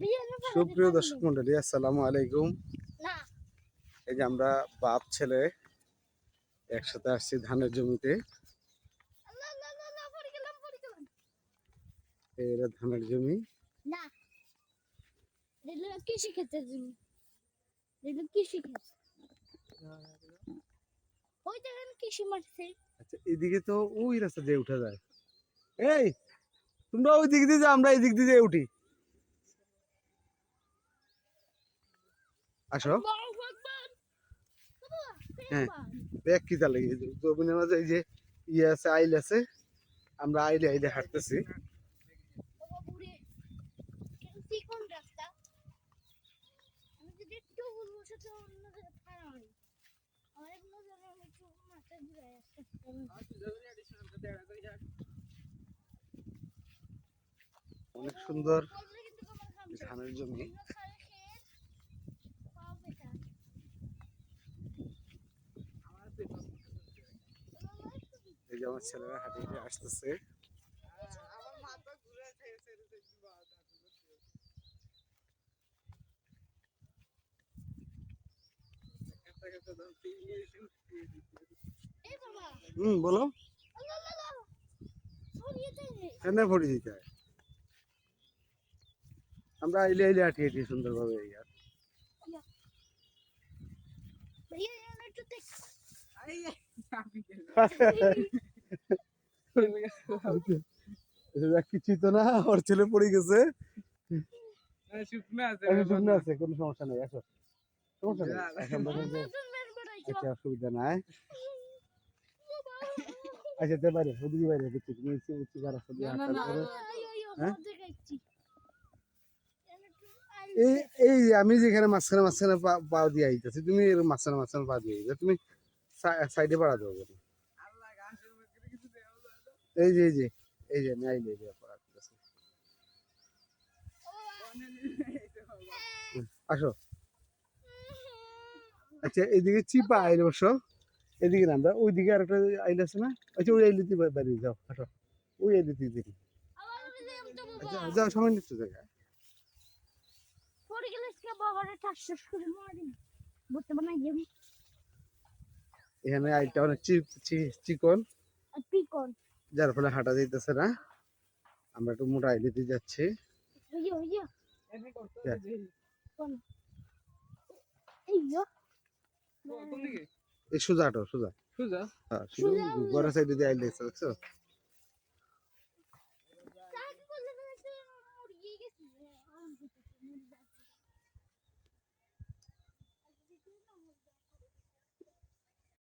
সুপ্রিয় দর্শক মন্ডলী, আসসালামু আলাইকুম। এই যে আমরা বাপ ছেলে একসাথে আসছি ধানের জমিতে। এরা ধানের জমি, আচ্ছা এদিকে তো ওই রাস্তা দিয়ে উঠা যায়। এই তোমরা ওই দিক দিয়ে যাও, আমরা এই দিক দিয়ে উঠি। আসো। হ্যাঁ, দেখ কি তাহলে জমিনের মাঝে এই যে ইয়ে আছে, আইল আছে, আমরা আইলে আইলে হাঁটতেছি। অনেক সুন্দর ধানের জমি। এই যে আমার ছেলেরা হাঁটে হেঁটে আসতেছে। বলো কেন ভরি দিতে হয়? আমরা আইলে আইলে হাঁটি হাঁটি সুন্দর ভাবে। কিছুই তো না, ওর ছেলে পড়ে গেছে। শুকনো আছে, কোনো সমস্যা নেই। আসো, সমস্যা নেই, এখন দেখেন যে আচ্ছা অসুবিধা নাই। আচ্ছা তে বাইরে ওদিকে বাইরে দেখছি তুমি উঁচু রাস্তা দিয়ে হাঁটার পরে। হ্যাঁ, এই এই আমি যেখানে মাঝখানে মাঝখানে পা দিয়ে আইতেছি, তুমি এর মাঝখানে মাঝখানে পা দিয়ে আইতে, তুমি সাইডে পাড়া দেবো। এই যে এই যে এই যে নাই এই যে পড়া দিতেছে। আসো। আচ্ছা এদিকে চিপা আইলে বসো, এদিকে না, আমরা ওইদিকে আর একটা আইল আছে না। আচ্ছা ওই আইলে দিয়ে বাইরে যাও, আসো ওই আইলে দিয়ে দেখি। আচ্ছা যাও, সময় নিচ্ছ জায়গায়। এখানে আইলটা অনেক চিকন, যার ফলে হাঁটা যাইতেছে না। আমরা একটু মোটা আইলে দিয়ে যাচ্ছি। এই সোজা হাঁটো, সোজা সোজা। হ্যাঁ, শুধু ঘরের সাইডে দিয়ে আইলে দেখছো।